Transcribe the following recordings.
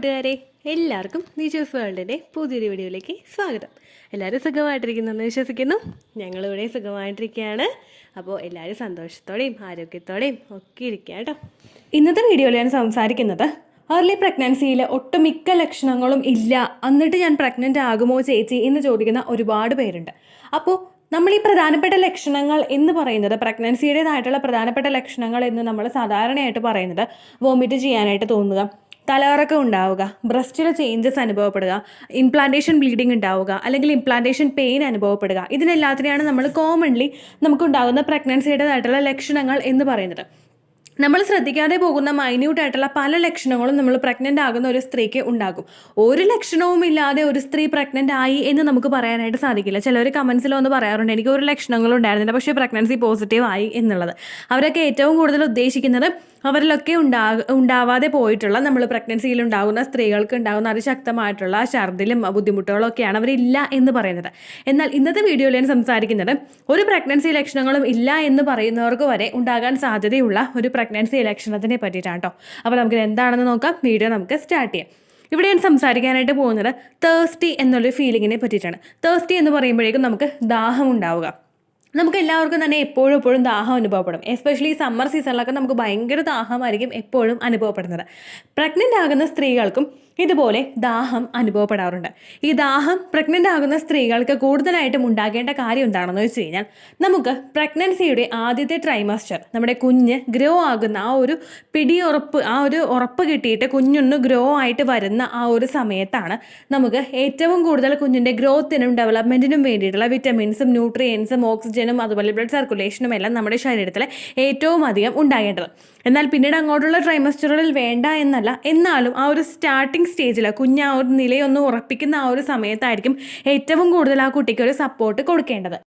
കൂട്ടുകാരെ, എല്ലാവർക്കും നിജോസ് വേൾഡിൻ്റെ പുതിയൊരു വീഡിയോയിലേക്ക് സ്വാഗതം. എല്ലാവരും സുഖമായിട്ടിരിക്കുന്നെന്ന് വിശ്വസിക്കുന്നു. ഞങ്ങളിവിടെ സുഖമായിട്ടിരിക്കുകയാണ്. അപ്പോൾ എല്ലാവരും സന്തോഷത്തോടെയും ആരോഗ്യത്തോടെയും ഒക്കെ ഇരിക്കുക കേട്ടോ. ഇന്നത്തെ വീഡിയോയിൽ ഞാൻ സംസാരിക്കുന്നത് ഏർലി പ്രഗ്നൻസിയിൽ ഒട്ടുമിക്ക ലക്ഷണങ്ങളും ഇല്ല, എന്നിട്ട് ഞാൻ പ്രഗ്നൻ്റ് ആകുമോ ചേച്ചി എന്ന് ചോദിക്കുന്ന ഒരുപാട് പേരുണ്ട്. അപ്പോൾ നമ്മൾ ഈ പ്രധാനപ്പെട്ട ലക്ഷണങ്ങൾ എന്ന് പറയുന്നത്, പ്രഗ്നൻസിയുടേതായിട്ടുള്ള പ്രധാനപ്പെട്ട ലക്ഷണങ്ങൾ എന്ന് നമ്മൾ സാധാരണയായിട്ട് പറയുന്നത് വോമിറ്റ് ചെയ്യാനായിട്ട് തോന്നുക, തലകറക്കം ഉണ്ടാവുക, ബ്രസ്റ്റിൽ ചേഞ്ചസ് അനുഭവപ്പെടുക, ഇംപ്ലാന്റേഷൻ ബ്ലീഡിങ് ഉണ്ടാവുക, അല്ലെങ്കിൽ ഇംപ്ലാന്റേഷൻ പെയിൻ അനുഭവപ്പെടുക, ഇതിനെല്ലാത്തിനെയാണ് നമ്മൾ കോമൺലി നമുക്കുണ്ടാകുന്ന പ്രഗ്നൻസിയുടേതായിട്ടുള്ള ലക്ഷണങ്ങൾ എന്ന് പറയുന്നത്. നമ്മൾ ശ്രദ്ധിക്കാതെ പോകുന്ന മൈന്യൂട്ടായിട്ടുള്ള പല ലക്ഷണങ്ങളും നമ്മൾ പ്രഗ്നൻ്റ് ആകുന്ന ഒരു സ്ത്രീക്ക് ഉണ്ടാകും. ഒരു ലക്ഷണവും ഇല്ലാതെ ഒരു സ്ത്രീ പ്രഗ്നൻ്റ് ആയി എന്ന് നമുക്ക് പറയാനായിട്ട് സാധിക്കില്ല. ചിലർ കമൻസിൽ ഒന്ന് പറയാറുണ്ട്, എനിക്ക് ഒരു ലക്ഷണങ്ങളും ഉണ്ടായിരുന്നില്ല പക്ഷേ പ്രഗ്നൻസി പോസിറ്റീവ് ആയി എന്നുള്ളത്. അവരൊക്കെ ഏറ്റവും കൂടുതൽ ഉദ്ദേശിക്കുന്നത് അവരിലൊക്കെ ഉണ്ടാവാതെ പോയിട്ടുള്ള, നമ്മൾ പ്രഗ്നൻസിയിൽ ഉണ്ടാകുന്ന സ്ത്രീകൾക്ക് ഉണ്ടാകുന്ന അതിശക്തമായിട്ടുള്ള ഛർദിലും ബുദ്ധിമുട്ടുകളും ഒക്കെയാണ് അവരില്ല എന്ന് പറയുന്നത്. എന്നാൽ ഇന്നത്തെ വീഡിയോയിൽ ഞാൻ സംസാരിക്കുന്നത് ഒരു പ്രഗ്നൻസി ലക്ഷണങ്ങളും ഇല്ല എന്ന് പറയുന്നവർക്ക് വരെ ഉണ്ടാകാൻ സാധ്യതയുള്ള ഒരു പ്രഗ്നൻസി ലക്ഷണത്തിനെ പറ്റിയിട്ടാണ് കേട്ടോ. അപ്പോൾ നമുക്കിത് എന്താണെന്ന് നോക്കാം. വീഡിയോ നമുക്ക് സ്റ്റാർട്ട് ചെയ്യാം. ഇവിടെ ഞാൻ സംസാരിക്കാനായിട്ട് പോകുന്നത് തേഴ്സ്റ്റി എന്നുള്ളൊരു ഫീലിങ്ങിനെ പറ്റിയിട്ടാണ്. തേഴ്സ്റ്റി എന്ന് പറയുമ്പോഴേക്കും നമുക്ക് ദാഹം ഉണ്ടാവുക. നമുക്ക് എല്ലാവർക്കും തന്നെ എപ്പോഴും ദാഹം അനുഭവപ്പെടും. എസ്പെഷ്യലി സമ്മർ സീസണിലൊക്കെ നമുക്ക് ഭയങ്കര ദാഹമായിരിക്കും എപ്പോഴും അനുഭവപ്പെടുന്നത്. പ്രഗ്നൻ്റ് ആകുന്ന സ്ത്രീകൾക്കും ഇതുപോലെ ദാഹം അനുഭവപ്പെടാറുണ്ട്. ഈ ദാഹം പ്രഗ്നൻ്റ് ആകുന്ന സ്ത്രീകൾക്ക് കൂടുതലായിട്ടും ഉണ്ടാകേണ്ട കാര്യം എന്താണെന്ന് വെച്ച് കഴിഞ്ഞാൽ, നമുക്ക് പ്രഗ്നൻസിയുടെ ആദ്യത്തെ ട്രൈമസ്റ്റർ, നമ്മുടെ കുഞ്ഞ് ഗ്രോ ആകുന്ന ആ ഒരു പിടിയുറപ്പ്, ആ ഒരു ഉറപ്പ് കിട്ടിയിട്ട് കുഞ്ഞൊന്ന് ഗ്രോ ആയിട്ട് വരുന്ന ആ ഒരു സമയത്താണ് നമുക്ക് ഏറ്റവും കൂടുതൽ കുഞ്ഞിൻ്റെ ഗ്രോത്തിനും ഡെവലപ്മെൻറ്റിനും വേണ്ടിയിട്ടുള്ള വിറ്റമിൻസും ന്യൂട്രിയൻസും ഓക്സിജനും അതുപോലെ ബ്ലഡ് സർക്കുലേഷനും എല്ലാം നമ്മുടെ ശരീരത്തിൽ ഏറ്റവും അധികം ഉണ്ടാകേണ്ടത്. എന്നാൽ പിന്നീട് അങ്ങോട്ടുള്ള ട്രൈമസ്റ്ററുകളിൽ വേണ്ട എന്നല്ല, എന്നാലും ആ ഒരു സ്റ്റാർട്ടിംഗ് സ്റ്റേജിൽ കുഞ്ഞ് ആ ഒരു നിലയൊന്ന് ഉറപ്പിക്കുന്ന ആ ഒരു സമയത്തായിരിക്കും ഏറ്റവും കൂടുതൽ ആ കുട്ടിക്ക് ഒരു സപ്പോർട്ട് കൊടുക്കേണ്ടത്.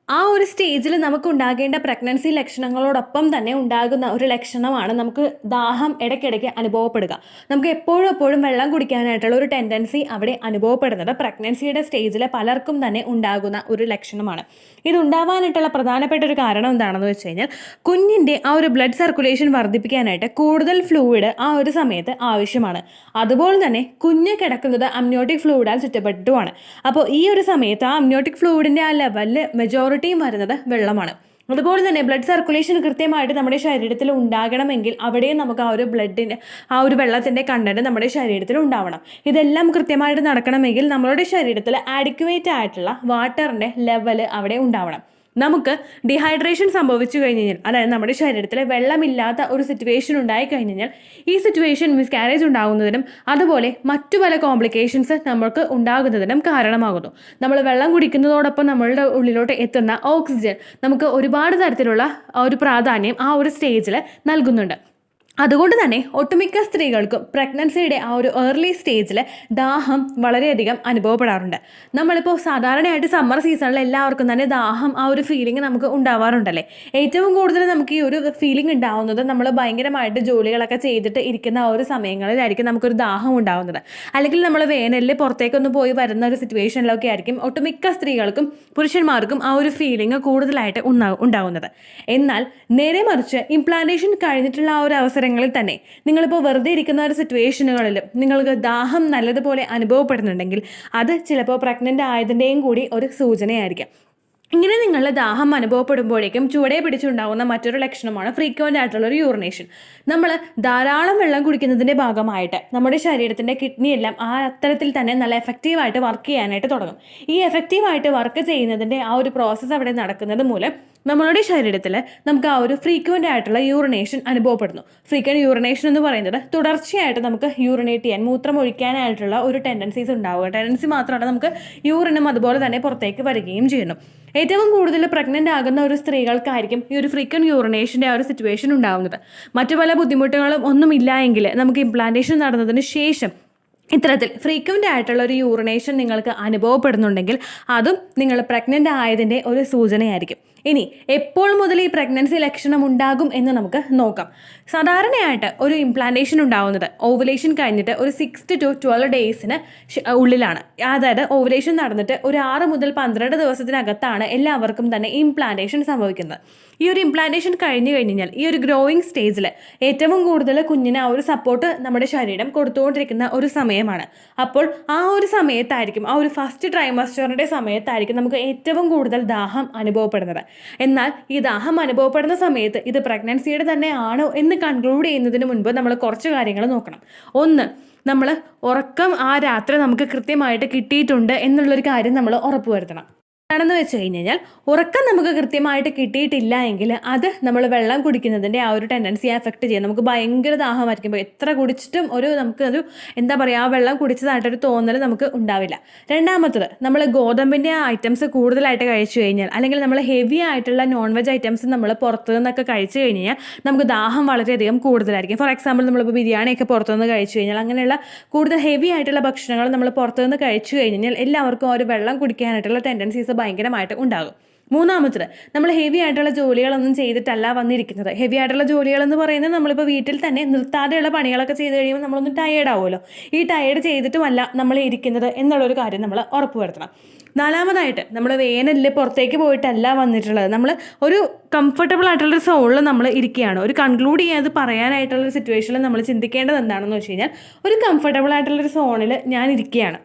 ആ ഒരു സ്റ്റേജിൽ നമുക്ക് ഉണ്ടാകേണ്ട പ്രഗ്നൻസി ലക്ഷണങ്ങളോടൊപ്പം തന്നെ ഉണ്ടാകുന്ന ഒരു ലക്ഷണമാണ് നമുക്ക് ദാഹം ഇടയ്ക്കിടയ്ക്ക് അനുഭവപ്പെടുക. നമുക്ക് എപ്പോഴും വെള്ളം കുടിക്കാനായിട്ടുള്ള ഒരു ടെൻഡൻസി അവിടെ അനുഭവപ്പെടുന്നത് പ്രഗ്നൻസിയുടെ സ്റ്റേജിൽ പലർക്കും തന്നെ ഉണ്ടാകുന്ന ഒരു ലക്ഷണമാണ്. ഇതുണ്ടാവാനായിട്ടുള്ള പ്രധാനപ്പെട്ട ഒരു കാരണം എന്താണെന്ന് വെച്ച് കഴിഞ്ഞാൽ, കുഞ്ഞിൻ്റെ ആ ഒരു ബ്ലഡ് സർക്കുലേഷൻ വർദ്ധിപ്പിക്കാനായിട്ട് കൂടുതൽ ഫ്ലൂയിഡ് ആ ഒരു സമയത്ത് ആവശ്യമാണ്. അതുപോലെ തന്നെ കുഞ്ഞ് കിടക്കുന്നത് അമ്നിയോട്ടിക് ഫ്ലൂയിഡാൽ ചുറ്റപ്പെട്ടുമാണ്. അപ്പോൾ ഈ ഒരു സമയത്ത് ആ അമ്നിയോട്ടിക് ഫ്ലൂയിഡിൻ്റെ ആ ലെവലിൽ മെജോറിറ്റിയും വരുന്നത് വെള്ളമാണ്. അതുപോലെ തന്നെ ബ്ലഡ് സർക്കുലേഷൻ കൃത്യമായിട്ട് നമ്മുടെ ശരീരത്തിൽ ഉണ്ടാകണമെങ്കിൽ അവിടെയും നമുക്ക് ആ ഒരു ബ്ലഡിൻ്റെ ആ ഒരു വെള്ളത്തിൻ്റെ കണ്ടന്റ് നമ്മുടെ ശരീരത്തിൽ ഉണ്ടാവണം. ഇതെല്ലാം കൃത്യമായിട്ട് നടക്കണമെങ്കിൽ നമ്മളുടെ ശരീരത്തിൽ ആഡിക്വേറ്റ് ആയിട്ടുള്ള വാട്ടറിൻ്റെ ലെവൽ അവിടെ ഉണ്ടാവണം. നമുക്ക് ഡീഹൈഡ്രേഷൻ സംഭവിച്ചു കഴിഞ്ഞ് കഴിഞ്ഞാൽ, അതായത് നമ്മുടെ ശരീരത്തിൽ വെള്ളമില്ലാത്ത ഒരു സിറ്റുവേഷൻ ഉണ്ടായി കഴിഞ്ഞ് കഴിഞ്ഞാൽ, ഈ സിറ്റുവേഷൻ മിസ്കാരേജ് ഉണ്ടാകുന്നതിനും അതുപോലെ മറ്റു പല കോംപ്ലിക്കേഷൻസ് നമുക്ക് ഉണ്ടാകുന്നതിനും കാരണമാകുന്നു. നമ്മൾ വെള്ളം കുടിക്കുന്നതോടൊപ്പം നമ്മളുടെ ഉള്ളിലോട്ട് എത്തുന്ന ഓക്സിജൻ നമുക്ക് ഒരുപാട് തരത്തിലുള്ള ഒരു പ്രാധാന്യം ആ ഒരു സ്റ്റേജിൽ നൽകുന്നുണ്ട്. അതുകൊണ്ട് തന്നെ ഒട്ടുമിക്ക സ്ത്രീകൾക്കും പ്രഗ്നൻസിയുടെ ആ ഒരു ഏർലി സ്റ്റേജിൽ ദാഹം വളരെയധികം അനുഭവപ്പെടാറുണ്ട്. നമ്മളിപ്പോൾ സാധാരണയായിട്ട് സമ്മർ സീസണിൽ എല്ലാവർക്കും തന്നെ ദാഹം ആ ഒരു ഫീലിംഗ് നമുക്ക് ഉണ്ടാവാറുണ്ടല്ലേ. ഏറ്റവും കൂടുതൽ നമുക്ക് ഈ ഒരു ഫീലിംഗ് ഉണ്ടാവുന്നത് നമ്മൾ ഭയങ്കരമായിട്ട് ജോലികളൊക്കെ ചെയ്തിട്ട് ഇരിക്കുന്ന ആ ഒരു സമയങ്ങളിലായിരിക്കും നമുക്കൊരു ദാഹം ഉണ്ടാവുന്നത്. അല്ലെങ്കിൽ നമ്മൾ വേനലിൽ പുറത്തേക്കൊന്ന് പോയി വരുന്ന ഒരു സിറ്റുവേഷനിലൊക്കെ ആയിരിക്കും ഒട്ടുമിക്ക സ്ത്രീകൾക്കും പുരുഷന്മാർക്കും ആ ഒരു ഫീലിംഗ് കൂടുതലായിട്ട് ഉണ്ടാവുന്നത്. എന്നാൽ നേരെ മറിച്ച് ഇംപ്ലാന്റേഷൻ കഴിഞ്ഞിട്ടുള്ള ആ ഒരു അവസരങ്ങളിൽ തന്നെ നിങ്ങളിപ്പോൾ വെറുതെ ഇരിക്കുന്ന ഒരു സിറ്റുവേഷനുകളിലും നിങ്ങൾക്ക് ദാഹം നല്ലതുപോലെ അനുഭവപ്പെടുന്നുണ്ടെങ്കിൽ അത് ചിലപ്പോൾ പ്രഗ്നൻ്റ് ആയതിൻ്റെയും കൂടി ഒരു സൂചനയായിരിക്കാം. ഇങ്ങനെ നിങ്ങളുടെ ദാഹം അനുഭവപ്പെടുമ്പോഴേക്കും ചുവടെ പിടിച്ചുണ്ടാകുന്ന മറ്റൊരു ലക്ഷണമാണ് ഫ്രീക്വൻ്റ് ആയിട്ടുള്ളൊരു യൂറിനേഷൻ. നമ്മൾ ധാരാളം വെള്ളം കുടിക്കുന്നതിൻ്റെ ഭാഗമായിട്ട് നമ്മുടെ ശരീരത്തിൻ്റെ കിഡ്നിയെല്ലാം ആ അത്തരത്തിൽ തന്നെ നല്ല എഫക്റ്റീവായിട്ട് വർക്ക് ചെയ്യാനായിട്ട് തുടങ്ങും. ഈ എഫക്റ്റീവായിട്ട് വർക്ക് ചെയ്യുന്നതിൻ്റെ ആ ഒരു പ്രോസസ്സ് അവിടെ നടക്കുന്നത് മൂലം നമ്മളുടെ ശരീരത്തിൽ നമുക്ക് ആ ഒരു ഫ്രീക്വൻ്റ് ആയിട്ടുള്ള യൂറിനേഷൻ അനുഭവപ്പെടുന്നു. ഫ്രീക്വൻ്റ് യൂറിനേഷൻ എന്ന് പറയുന്നത് തുടർച്ചയായിട്ട് നമുക്ക് യൂറിനേറ്റ് ചെയ്യാൻ, മൂത്രം ഒഴിക്കാനായിട്ടുള്ള ഒരു ടെൻഡൻസീസ് ഉണ്ടാവുക. ടെൻഡൻസി മാത്രമല്ല, നമുക്ക് യൂറിനും അതുപോലെ തന്നെ പുറത്തേക്ക് വരികയും ചെയ്യുന്നു. ഏറ്റവും കൂടുതൽ പ്രഗ്നൻ്റ് ആകുന്ന ഒരു സ്ത്രീകൾക്കായിരിക്കും ഈ ഒരു ഫ്രീക്വൻ്റ് യൂറിനേഷൻ്റെ ആ ഒരു സിറ്റുവേഷൻ ഉണ്ടാകുന്നത്. മറ്റു പല ബുദ്ധിമുട്ടുകളും ഒന്നുമില്ല എങ്കിൽ നമുക്ക് ഇംപ്ലാന്റേഷൻ നടന്നതിന് ശേഷം ഇത്തരത്തിൽ ഫ്രീക്വൻ്റ് ആയിട്ടുള്ള ഒരു യൂറിനേഷൻ നിങ്ങൾക്ക് അനുഭവപ്പെടുന്നുണ്ടെങ്കിൽ അതും നിങ്ങൾ പ്രഗ്നൻ്റ് ആയതിൻ്റെ ഒരു സൂചനയായിരിക്കും. ഇനി എപ്പോൾ മുതൽ ഈ പ്രഗ്നൻസി ലക്ഷണം ഉണ്ടാകും എന്ന് നമുക്ക് നോക്കാം. സാധാരണയായിട്ട് ഒരു ഇംപ്ലാന്റേഷൻ ഉണ്ടാവുന്നത് ഓവുലേഷൻ കഴിഞ്ഞിട്ട് ഒരു 6 to 12 ഡേയ്സിന് ഉള്ളിലാണ്. അതായത് ഓവുലേഷൻ നടന്നിട്ട് ഒരു 6 മുതൽ 12 ദിവസത്തിനകത്താണ് എല്ലാവർക്കും തന്നെ ഇംപ്ലാന്റേഷൻ സംഭവിക്കുന്നത്. ഈ ഒരു ഇംപ്ലാന്റേഷൻ കഴിഞ്ഞു കഴിഞ്ഞാൽ ഈ ഒരു ഗ്രോയിങ് സ്റ്റേജിൽ ഏറ്റവും കൂടുതൽ കുഞ്ഞിന് ആ ഒരു സപ്പോർട്ട് നമ്മുടെ ശരീരം കൊടുത്തുകൊണ്ടിരിക്കുന്ന ഒരു സമയമാണ്. അപ്പോൾ ആ ഒരു സമയത്തായിരിക്കും, ആ ഒരു ഫസ്റ്റ് ട്രൈമസ്റ്ററിൻ്റെ സമയത്തായിരിക്കും നമുക്ക് ഏറ്റവും കൂടുതൽ ദാഹം അനുഭവപ്പെടുന്നത്. എന്നാൽ ഈ ദാഹം അനുഭവപ്പെടുന്ന സമയത്ത് ഇത് പ്രഗ്നൻസിയുടെ തന്നെ ആണോ എന്ന് കൺക്ലൂഡ് ചെയ്യുന്നതിന് മുൻപ് നമ്മൾ കുറച്ച് കാര്യങ്ങൾ നോക്കണം. ഒന്ന്, നമ്മൾ ഉറക്കം ആ രാത്രി നമുക്ക് കൃത്യമായിട്ട് കിട്ടിയിട്ടുണ്ട് എന്നുള്ളൊരു കാര്യം നമ്മൾ ഉറപ്പുവരുത്തണം. എന്താണെന്ന് വെച്ച് കഴിഞ്ഞാൽ ഉറക്കം നമുക്ക് കൃത്യമായിട്ട് കിട്ടിയിട്ടില്ല എങ്കിൽ അത് നമ്മൾ വെള്ളം കുടിക്കുന്നതിൻ്റെ ആ ഒരു ടെൻഡൻസിയെ എഫക്റ്റ് ചെയ്യും. നമുക്ക് ഭയങ്കര ദാഹമായിരിക്കുമ്പോൾ എത്ര കുടിച്ചിട്ടും നമുക്കൊരു എന്താ പറയുക, ആ വെള്ളം കുടിച്ചതായിട്ടൊരു തോന്നൽ നമുക്ക് ഉണ്ടാവില്ല. രണ്ടാമത്തത്, നമ്മൾ ഗോതമ്പിൻ്റെ ഐറ്റംസ് കൂടുതലായിട്ട് കഴിച്ചു കഴിഞ്ഞാൽ, അല്ലെങ്കിൽ നമ്മൾ ഹെവി ആയിട്ടുള്ള നോൺ വെജ് ഐറ്റംസ് നമ്മൾ പുറത്തു നിന്നൊക്കെ കഴിച്ചു കഴിഞ്ഞാൽ നമുക്ക് ദാഹം വളരെയധികം കൂടുതലായിരിക്കും. ഫോർ എക്സാമ്പിൾ, നമ്മളിപ്പോൾ ബിരിയാണിയൊക്കെ പുറത്തുനിന്ന് കഴിച്ചു കഴിഞ്ഞാൽ, അങ്ങനെയുള്ള കൂടുതൽ ഹെവി ആയിട്ടുള്ള ഭക്ഷണങ്ങൾ നമ്മൾ പുറത്തുനിന്ന് കഴിച്ചു കഴിഞ്ഞാൽ എല്ലാവർക്കും ഒരു വെള്ളം കുടിക്കാനായിട്ടുള്ള ടെൻഡൻസീസ് ഭയങ്കരമായിട്ട് ഉണ്ടാകും. മൂന്നാമത്തത്, നമ്മൾ ഹെവി ആയിട്ടുള്ള ജോലികളൊന്നും ചെയ്തിട്ടല്ല വന്നിരിക്കുന്നത്. ഹെവി ആയിട്ടുള്ള ജോലികളെന്ന് പറയുന്നത് നമ്മളിപ്പോൾ വീട്ടിൽ തന്നെ നിർത്താതെയുള്ള പണികളൊക്കെ ചെയ്ത് കഴിയുമ്പോൾ നമ്മളൊന്ന് ടയേർഡ് ആവുമല്ലോ. ഈ ടയേർഡ് ചെയ്തിട്ടുമല്ല നമ്മൾ ഇരിക്കുന്നത് എന്നുള്ളൊരു കാര്യം നമ്മൾ ഉറപ്പുവരുത്തണം. നാലാമതായിട്ട്, നമ്മൾ വേനലിൽ പുറത്തേക്ക് പോയിട്ടല്ല വന്നിട്ടുള്ളത്. നമ്മൾ ഒരു കംഫർട്ടബിൾ ആയിട്ടുള്ളൊരു സോണിൽ നമ്മൾ ഇരിക്കുകയാണ്. ഒരു കൺക്ലൂഡ് ചെയ്യാതെ പറയാനായിട്ടുള്ളൊരു സിറ്റുവേഷനിൽ നമ്മൾ ചിന്തിക്കേണ്ടത് എന്താണെന്ന് വെച്ച് കഴിഞ്ഞാൽ, ഒരു കംഫർട്ടബിൾ ആയിട്ടുള്ളൊരു സോണിൽ ഞാൻ ഇരിക്കുകയാണ്.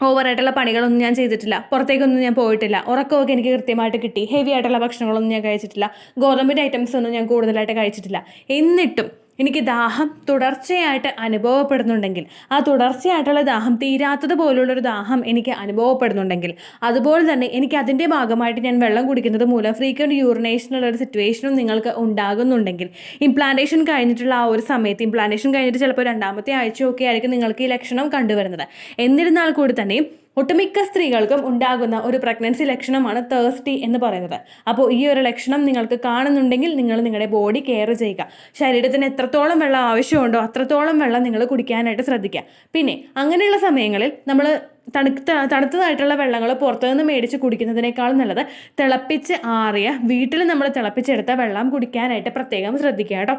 ഓവറായിട്ടുള്ള പണികളൊന്നും ഞാൻ ചെയ്തിട്ടില്ല, പുറത്തേക്കൊന്നും ഞാൻ പോയിട്ടില്ല, ഉറക്കമൊക്കെ എനിക്ക് കൃത്യമായിട്ട് കിട്ടി, ഹെവി ആയിട്ടുള്ള ഭക്ഷണങ്ങളൊന്നും ഞാൻ കഴിച്ചിട്ടില്ല, ഗോതമ്പിൻ്റെ ഐറ്റംസ് ഒന്നും ഞാൻ കൂടുതലായിട്ട് കഴിച്ചിട്ടില്ല. എന്നിട്ടും എനിക്ക് ദാഹം തുടർച്ചയായിട്ട് അനുഭവപ്പെടുന്നുണ്ടെങ്കിൽ, ആ തുടർച്ചയായിട്ടുള്ള ദാഹം തീരാത്തത് പോലുള്ളൊരു ദാഹം എനിക്ക് അനുഭവപ്പെടുന്നുണ്ടെങ്കിൽ, അതുപോലെ തന്നെ എനിക്ക് അതിൻ്റെ ഭാഗമായിട്ട് ഞാൻ വെള്ളം കുടിക്കുന്നത് മൂലം ഫ്രീക്വൻറ്റ് യൂറിനേഷനുള്ള ഒരു സിറ്റുവേഷനും നിങ്ങൾക്ക് ഉണ്ടാകുന്നുണ്ടെങ്കിൽ, ഇംപ്ലാന്റേഷൻ കഴിഞ്ഞിട്ടുള്ള ആ ഒരു സമയത്ത്, ഇംപ്ലാന്റേഷൻ കഴിഞ്ഞിട്ട് ചിലപ്പോൾ രണ്ടാമത്തെ ആഴ്ചയൊക്കെ ആയിരിക്കും നിങ്ങൾക്ക് ഈ ലക്ഷണം കണ്ടുവരുന്നത്. എന്നിരുന്നാൽ കൂടി തന്നെയും ഒട്ടുമിക്ക സ്ത്രീകൾക്കും ഉണ്ടാകുന്ന ഒരു പ്രഗ്നൻസി ലക്ഷണമാണ് തേഴ്സ്റ്റി എന്ന് പറയുന്നത്. അപ്പോൾ ഈ ഒരു ലക്ഷണം നിങ്ങൾക്ക് കാണുന്നുണ്ടെങ്കിൽ നിങ്ങൾ നിങ്ങളുടെ ബോഡി കെയർ ചെയ്യുക. ശരീരത്തിന് എത്രത്തോളം വെള്ളം ആവശ്യമുണ്ടോ അത്രത്തോളം വെള്ളം നിങ്ങൾ കുടിക്കാനായിട്ട് ശ്രദ്ധിക്കുക. പിന്നെ അങ്ങനെയുള്ള സമയങ്ങളിൽ നമ്മൾ തണുത്തതായിട്ടുള്ള വെള്ളങ്ങൾ പുറത്തുനിന്ന് മേടിച്ച് കുടിക്കുന്നതിനേക്കാൾ നല്ലത് തിളപ്പിച്ച് ആറിയ വീട്ടിൽ നമ്മൾ തിളപ്പിച്ചെടുത്ത വെള്ളം കുടിക്കാനായിട്ട് പ്രത്യേകം ശ്രദ്ധിക്കുക കേട്ടോ.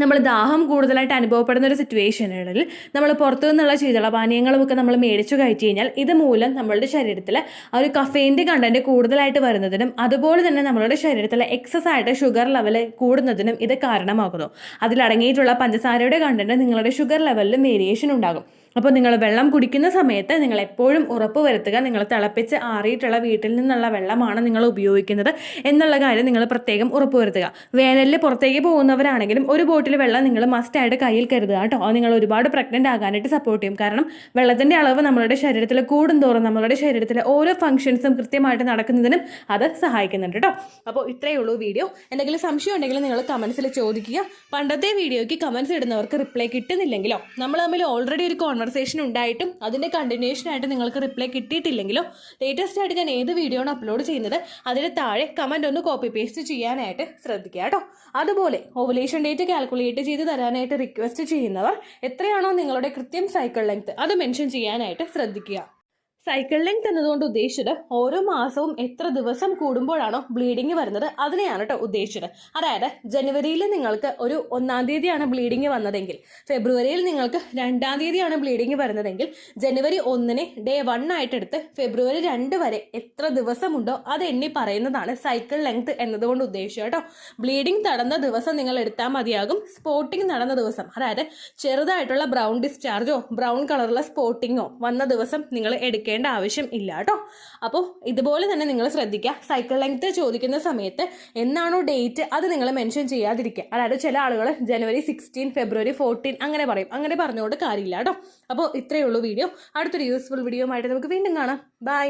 നമ്മൾ ദാഹം കൂടുതലായിട്ട് അനുഭവപ്പെടുന്ന ഒരു സിറ്റുവേഷനുകളിൽ നമ്മൾ പുറത്തു നിന്നുള്ള ശീതളപാനീയങ്ങളുമൊക്കെ നമ്മൾ മേടിച്ചു കഴിച്ചു കഴിഞ്ഞാൽ ഇതുമൂലം നമ്മളുടെ ശരീരത്തിൽ ആ ഒരു കഫേൻ്റെ കണ്ടന്റ് കൂടുതലായിട്ട് വരുന്നതിനും അതുപോലെ തന്നെ നമ്മളുടെ ശരീരത്തിൽ എക്സസ് ആയിട്ട് ഷുഗർ ലെവൽ കൂടുന്നതിനും ഇത് കാരണമാകുന്നു. അതിലടങ്ങിയിട്ടുള്ള പഞ്ചസാരയുടെ കണ്ടന്റ് നിങ്ങളുടെ ഷുഗർ ലെവലിൽ വേരിയേഷൻ ഉണ്ടാകും. അപ്പോൾ നിങ്ങൾ വെള്ളം കുടിക്കുന്ന സമയത്ത് നിങ്ങൾ എപ്പോഴും ഉറപ്പ് വരുത്തുക, നിങ്ങൾ തിളപ്പിച്ച് ആറിയിട്ടുള്ള വീട്ടിൽ നിന്നുള്ള വെള്ളമാണ് നിങ്ങൾ ഉപയോഗിക്കുന്നത് എന്നുള്ള കാര്യം നിങ്ങൾ പ്രത്യേകം ഉറപ്പ് വരുത്തുക. വേനലിൽ പുറത്തേക്ക് പോകുന്നവരാണെങ്കിലും ഒരു ബോട്ടിൽ വെള്ളം നിങ്ങൾ മസ്റ്റായിട്ട് കയ്യിൽ കരുതുക കേട്ടോ. അത് നിങ്ങൾ ഒരുപാട് പ്രഗ്നൻ്റ് ആകാനായിട്ട് സപ്പോർട്ട് ചെയ്യും. കാരണം വെള്ളത്തിൻ്റെ അളവ് നമ്മളുടെ ശരീരത്തിൽ കൂടുന്തോറും നമ്മളുടെ ശരീരത്തിലെ ഓരോ ഫംഗ്ഷൻസും കൃത്യമായിട്ട് നടക്കുന്നതിനും അത് സഹായിക്കുന്നുണ്ട് കേട്ടോ. അപ്പോൾ ഇത്രയേ ഉള്ളൂ വീഡിയോ. എന്തെങ്കിലും സംശയം ഉണ്ടെങ്കിൽ നിങ്ങൾ കമൻസിൽ ചോദിക്കുക. പണ്ടത്തെ വീഡിയോയ്ക്ക് കമൻസ് ഇടുന്നവർക്ക് റിപ്ലൈ കിട്ടുന്നില്ലെങ്കിലോ, നമ്മൾ തമ്മിൽ ഓൾറെഡി ഒരു കോൺവെർസേഷൻ ഉണ്ടായിട്ടും അതിൻ്റെ കണ്ടിന്യൂഷൻ ആയിട്ട് നിങ്ങൾക്ക് റിപ്ലൈ കിട്ടിയിട്ടില്ലെങ്കിലോ, ലേറ്റസ്റ്റ് ആയിട്ട് ഞാൻ ഏത് വീഡിയോ ആണ് അപ്ലോഡ് ചെയ്യുന്നത് അതിന് താഴെ കമൻറ്റ് ഒന്ന് കോപ്പി പേസ്റ്റ് ചെയ്യാനായിട്ട് ശ്രദ്ധിക്കുക കേട്ടോ. അതുപോലെ ഓവുലേഷൻ ഡേറ്റ് കാൽക്കുലേറ്റ് ചെയ്ത് തരാനായിട്ട് റിക്വസ്റ്റ് ചെയ്യുന്നവർ എത്രയാണോ നിങ്ങളുടെ കൃത്യം സൈക്കിൾ ലെങ്ത് അത് മെൻഷൻ ചെയ്യാനായിട്ട് ശ്രദ്ധിക്കുക. സൈക്കിൾ ലെങ്ത് എന്നതുകൊണ്ട് ഉദ്ദേശിച്ചത് ഓരോ മാസവും എത്ര ദിവസം കൂടുമ്പോഴാണോ ബ്ലീഡിങ് വരുന്നത് അതിനെയാണ് കേട്ടോ ഉദ്ദേശിച്ചത്. അതായത് ജനുവരിയിൽ നിങ്ങൾക്ക് ഒരു 1-ാം തീയതിയാണ് ബ്ലീഡിങ് വന്നതെങ്കിൽ, ഫെബ്രുവരിയിൽ നിങ്ങൾക്ക് 2-ാം തീയതിയാണ് ബ്ലീഡിങ് വരുന്നതെങ്കിൽ, ജനുവരി 1-നെ ഡേ 1 ആയിട്ടെടുത്ത് ഫെബ്രുവരി 2 വരെ എത്ര ദിവസമുണ്ടോ അത് എണ്ണി പറയുന്നതാണ് സൈക്കിൾ ലെങ്ത് എന്നതുകൊണ്ട് ഉദ്ദേശിച്ചത് കേട്ടോ. ബ്ലീഡിങ് നടന്ന ദിവസം നിങ്ങൾ എടുത്താൽ മതിയാകും. സ്പോട്ടിങ് നടന്ന ദിവസം, അതായത് ചെറുതായിട്ടുള്ള ബ്രൗൺ ഡിസ്ചാർജോ ബ്രൗൺ കളറുള്ള സ്പോട്ടിങ്ങോ വന്ന ദിവസം നിങ്ങൾ എടുക്കേണ്ട ആവശ്യം ഇല്ല കേട്ടോ. അപ്പോൾ ഇതുപോലെ തന്നെ നിങ്ങൾ ശ്രദ്ധിക്കുക. സൈക്കിൾ ലെങ്ത് ചോദിക്കുന്ന സമയത്ത് എന്നാണോ ഡേറ്റ് അത് നിങ്ങൾ മെൻഷൻ ചെയ്യാതിരിക്കുക. അതായത് ചില ആളുകൾ ജനുവരി 16, ഫെബ്രുവരി 14 അങ്ങനെ പറയും. അങ്ങനെ പറഞ്ഞുകൊണ്ട് കാര്യമില്ല കേട്ടോ. അപ്പോൾ ഇത്രയേ ഉള്ളൂ വീഡിയോ. അടുത്തൊരു യൂസ്ഫുൾ വീഡിയോ ആയിട്ട് നമുക്ക് വീണ്ടും കാണാം. ബൈ.